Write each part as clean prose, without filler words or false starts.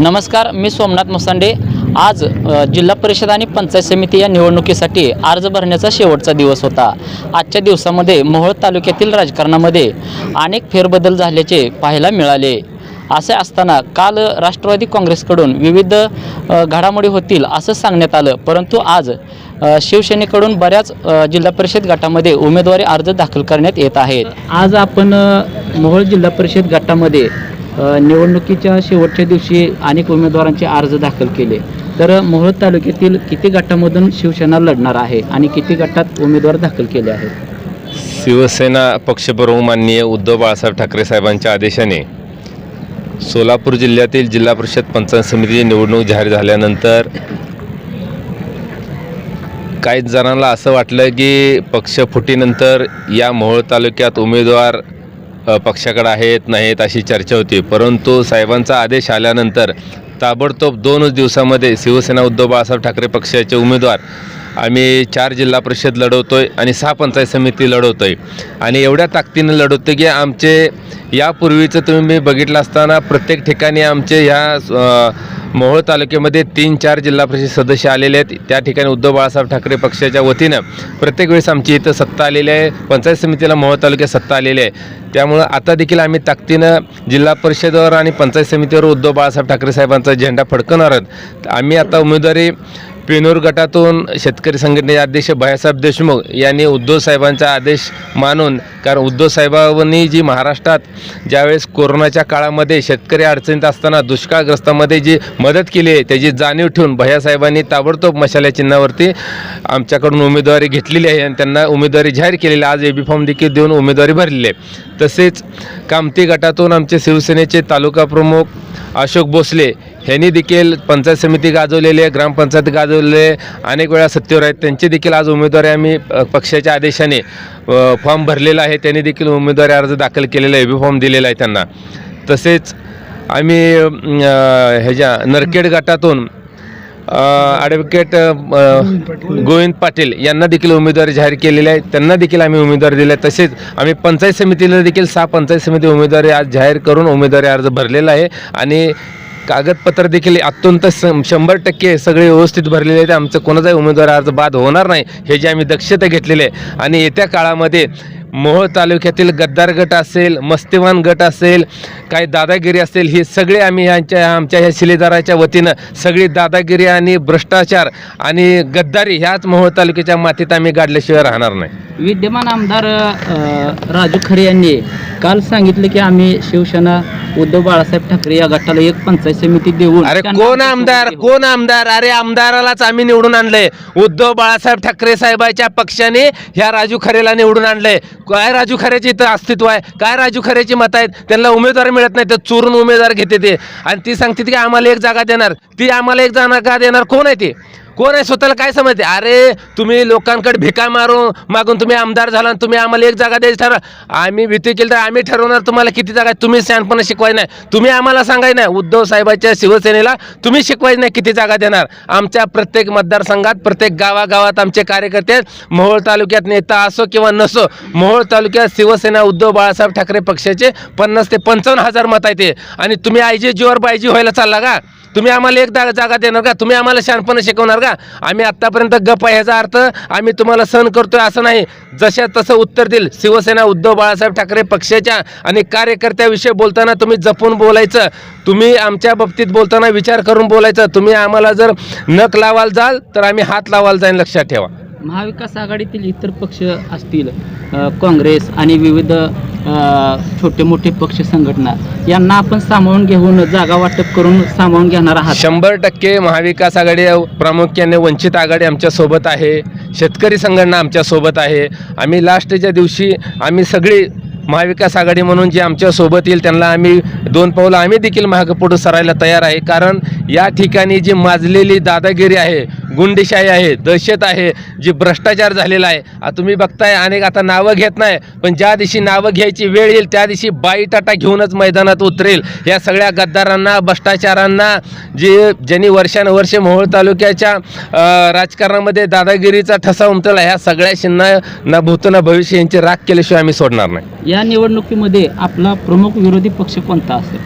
नमस्कार, मी सोमनाथ मुसांडे। आज जिल्हा परिषद आणि पंचायत समिती या निवडणुकीसाठी अर्ज भरण्याचा शेवटचा दिवस होता। आजच्या दिवसामध्ये मोहोळ तालुक्यातील राजकारणामध्ये अनेक फेरबदल झाल्याचे पाहायला मिळाले। असे असताना काल राष्ट्रवादी काँग्रेसकडून विविध घडामोडी होतील असं सांगण्यात आलं, परंतु आज शिवसेनेकडून बऱ्याच जिल्हा परिषद गटामध्ये उमेदवारी अर्ज दाखल करण्यात येत आहेत। आज आपण मोहोळ जिल्हा परिषद गटामध्ये निवडणुकीच्या शेवटच्या दिवशी अनेक उमेदवारांचे अर्ज दाखल केले। तर मोहोळ तालुक्यातील किती गटामधून शिवसेना लढणार आहे आणि किती गटात उमेदवार दाखल केले आहेत? शिवसेना पक्षप्रमुख माननीय उद्धव बाळासाहेब ठाकरे साहेबांच्या आदेशाने सोलापूर जिल्ह्यातील जिल्हा परिषद पंचायत समितीची निवडणूक जाहीर झाल्यानंतर काही जणांना असं वाटलं की पक्षफुटीनंतर या मोहोळ तालुक्यात उमेदवार पक्षाकडे आहेत नाहीत अशी चर्चा होती, परंतु साहेबांचा आदेश आल्यानंतर ताबडतोब 2 दिवसामध्ये शिवसेना उद्धव बाळासाहेब ठाकरे पक्षाचे उमेदवार आम्ही 4 जिल्हा परिषद लढवतोय आणि 6 पंचायत समिती लढवतोय आणि एवढ्या ताकदीने लढवतोय की आमचे यापूर्वीचं तुम्ही बघितलं असताना प्रत्येक ठिकाणी आमचे ह्या मोहोळ तालुक्यामध्ये 3-4 जिल्हा परिषद सदस्य आलेले आहेत। त्या ठिकाणी उद्धव बाळासाहेब ठाकरे पक्षाच्या वतीनं प्रत्येक वेळेस आमची इथं सत्ता आलेली आहे, पंचायत समितीला मोहोळ तालुक्यात सत्ता आलेली आहे। त्यामुळं आता देखील आम्ही ताकदीनं जिल्हा परिषदेवर आणि पंचायत समितीवर उद्धव बाळासाहेब ठाकरे साहेबांचा झेंडा फडकवणार आहोत। आम्ही आता उमेदवारी पेनूर गटातून शेतकरी संघटनेचे अध्यक्ष भैयासाहेब देशमुख यांनी उद्धव साहेबांचा आदेश मानून, कारण उद्धव साहेबांनी जी महाराष्ट्रात ज्यावेळेस कोरोनाच्या काळामध्ये शेतकरी अडचणीत असताना दुष्काळग्रस्तांमध्ये जी मदत केली आहे त्याची जाणीव ठेवून भैयासाहेबांनी ताबडतोब मशाल्या चिन्हावरती आमच्याकडून उमेदवारी घेतलेली आहे आणि त्यांना उमेदवारी जाहीर केलेली आहे। आज एबी फॉर्म देखील देऊन उमेदवारी भरलेली आहे। तसेच कामती गटातून आमचे शिवसेनेचे तालुका प्रमुख अशोक भोसले यांनी देखील पंचायत समिती गाजवलेली आहे, ग्रामपंचायत गाजवलेले अनेक वेळा सत्तेवर आहेत, त्यांची देखील आज उमेदवारी आम्ही पक्षाच्या आदेशाने फॉर्म भरलेला आहे। त्यांनी देखील उमेदवारी अर्ज दाखल केलेला आहे, एबी फॉर्म दिलेला आहे त्यांना। तसेच आम्ही ह्याच्या नरखेड गटातून ॲडव्होकेट गोविंद पाटील यांना देखील उमेदवारी जाहीर केलेली आहे, त्यांना देखील आम्ही उमेदवारी दिली आहे। तसेच आम्ही पंचायत समितीला देखील 6 पंचायत समिती उमेदवारी आज जाहीर करून उमेदवारी अर्ज भरलेला आहे आणि कागदपत्र देखील अत्यंत 100% सगळे व्यवस्थित भरलेले आहेत। आमचं कोणाचाही उमेदवारी अर्ज बाद होणार नाही हे जे आम्ही दक्षता घेतलेली आहे। आणि येत्या काळामध्ये मोहोळ तालुक्यातील गद्दार गट असेल, मस्तीवान गट असेल, काही दादागिरी असेल, हे सगळे आम्ही आमच्या ह्या शिलेदाराच्या वतीनं सगळी दादागिरी आणि भ्रष्टाचार आणि गद्दारी ह्याच मोहोळ तालुक्याच्या मातीत आम्ही गाडल्याशिवाय राहणार नाही। विद्यमान आमदार राजू खरे यांनी काल सांगितलं की आम्ही शिवसेना उद्धव बाळासाहेब ठाकरे या गटाला एक पंचायत समिती देऊन, अरे कोण आमदार? अरे आमदारालाच आम्ही निवडून आणलंय। उद्धव बाळासाहेब ठाकरे साहेबांच्या पक्षाने ह्या राजू खरेला निवडून आणलंय। काय राजू खरेचे इथं अस्तित्व आहे? काय राजू खरेची मत आहेत? त्यांना उमेदवार मिळत नाही तर चोरून उमेदवार घेते ते आणि ती सांगते की आम्हाला एक जागा देणार, ती आम्हाला एक जागा देणार। कोण आहे ते? कोण आहे? स्वतःला काय समजते? अरे तुम्ही लोकांकडे भिका मागून तुम्ही आमदार झाला आणि तुम्ही आम्हाला एक जागा द्यायची ठरवा। आम्ही भीती केली तर आम्ही ठरवणार तुम्हाला किती जागा। तुम्ही शहाणपणा शिकवायचं नाही, तुम्ही आम्हाला सांगायचं नाही। उद्धव साहेबांच्या शिवसेनेला तुम्ही शिकवायचं नाही किती जागा देणार। आमच्या प्रत्येक मतदारसंघात प्रत्येक गावागावात आमचे कार्यकर्ते आहेत। मोहोळ तालुक्यात नेता असो किंवा नसो, मोहोळ तालुक्यात शिवसेना उद्धव बाळासाहेब ठाकरे पक्षाचे 50 ते 55 हजार मत आहेत आणि तुम्ही आयजी जीवर बायजी व्हायला चालला का? तुम्ही आम्हाला एक जागा देणार का? तुम्ही आम्हाला शहाणपणा शिकवणार का? आम्ही आत्तापर्यंत गप्प आहे ह्याचा अर्थ आम्ही तुम्हाला सहन करतोय असं नाही। जशा तसं उत्तर देईल। शिवसेना उद्धव बाळासाहेब ठाकरे पक्षाच्या आणि कार्यकर्त्याविषयी बोलताना तुम्ही जपून बोलायचं, तुम्ही आमच्या बाबतीत बोलताना विचार करून बोलायचं। तुम्ही आम्हाला जर नख लावाल जाल तर आम्ही हात लावाल जाईल, लक्षात ठेवा। महाविकास आघाडीतील इतर पक्ष असतील, काँग्रेस आणि विविध छोटे मोठे पक्ष संघटना यांना आपण सामावून घेऊन जागा वाटप करून सामावून घेणार आहात? 100% महाविकास आघाडी प्रामुख्याने वंचित आघाडी आमच्यासोबत आहे, शेतकरी संघटना आमच्यासोबत आहे। आम्ही लास्टच्या दिवशी आम्ही सगळी महाविकास आघाडी म्हणून जे आमच्यासोबत येईल त्यांना आम्ही 2 पावलं आम्ही देखील मागं पुढं सरायला तयार आहे। कारण या ठिकाणी जी माजलेली दादागिरी आहे, गुंडशाही आहे, दहशत आहे, जी भ्रष्टाचार झालेला आहे। तुम्ही बघताय अनेक आता नावं घेत नाही, पण ज्या दिवशी नावं घ्यायची वेळ येईल त्या दिवशी बाईटाटा घेऊनच मैदानात उतरेल। या सगळ्या गद्दारांना, भ्रष्टाचारांना, ज्यांनी वर्षानुवर्षे मोहोळ तालुक्याच्या राजकारणामध्ये दादागिरीचा ठसा उमटला, ह्या सगळ्याशींना ना भूत ना भविष्य यांची राख केल्याशिवाय आम्ही सोडणार नाही। या निवडणुकीमध्ये आपला प्रमुख विरोधी पक्ष कोणता असेल?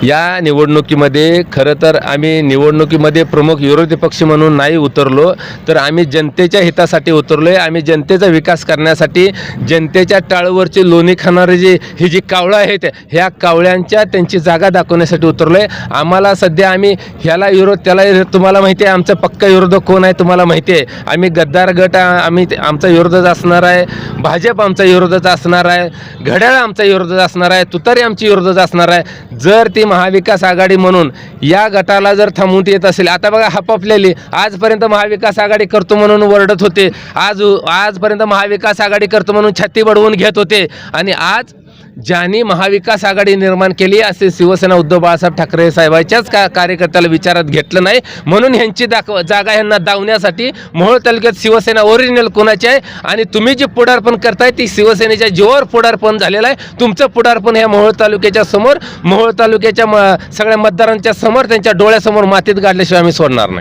या निवडणुकीमध्ये खरं तर आम्ही निवडणुकीमध्ये प्रमुख विरोधी पक्ष म्हणून नाही उतरलो, तर आम्ही जनतेच्या हितासाठी उतरलो आहे. आम्ही जनतेचा विकास करण्यासाठी, जनतेच्या टाळूवरची लोणी खाणारे ही जी कावळं आहेत ह्या कावळ्यांच्या त्यांची जागा दाखवण्यासाठी उतरलो आहे. आम्हाला सध्या आम्ही ह्याला विरोध त्याला तुम्हाला माहिती आहे आमचा पक्का विरोधक कोण आहे तुम्हाला माहिती आहे. आम्ही गद्दार गट आम्ही आमचा विरोधच असणार आहे, भाजप आमचा विरोधच असणार आहे, घड्याळ आमचा विरोधच असणार आहे, तुतारी आमची विरोधच असणार आहे. जर ती महाविकास आघाडी म्हणून या गटाला जर थांबवून येत असेल, आता बघा हापापलेली आजपर्यंत महाविकास आघाडी करतो म्हणून वरडत होते, आजपर्यंत महाविकास आघाडी करतो म्हणून छाती बडवून घेत होते, आणि आज ज्यांनी महाविकास आघाडी निर्माण केली असे शिवसेना उद्धव बाळासाहेब ठाकरे साहेबांच्याच कार्यकर्त्याला विचारात घेतलं नाही, म्हणून ह्यांची जागा ह्यांना दावण्यासाठी मोहोळ तालुक्यात शिवसेना ओरिजिनल कोणाची आहे आणि तुम्ही जे पुढारपण करताय ती शिवसेनेच्या जीवावर पुढारपण झालेलं आहे. तुमचं पुढारपण ह्या मोहोळ तालुक्याच्या समोर, मोहोळ तालुक्याच्या सगळ्या मतदारांच्या समोर त्यांच्या डोळ्यासमोर मातीत गाडल्याशिवाय आम्ही सोडणार नाही.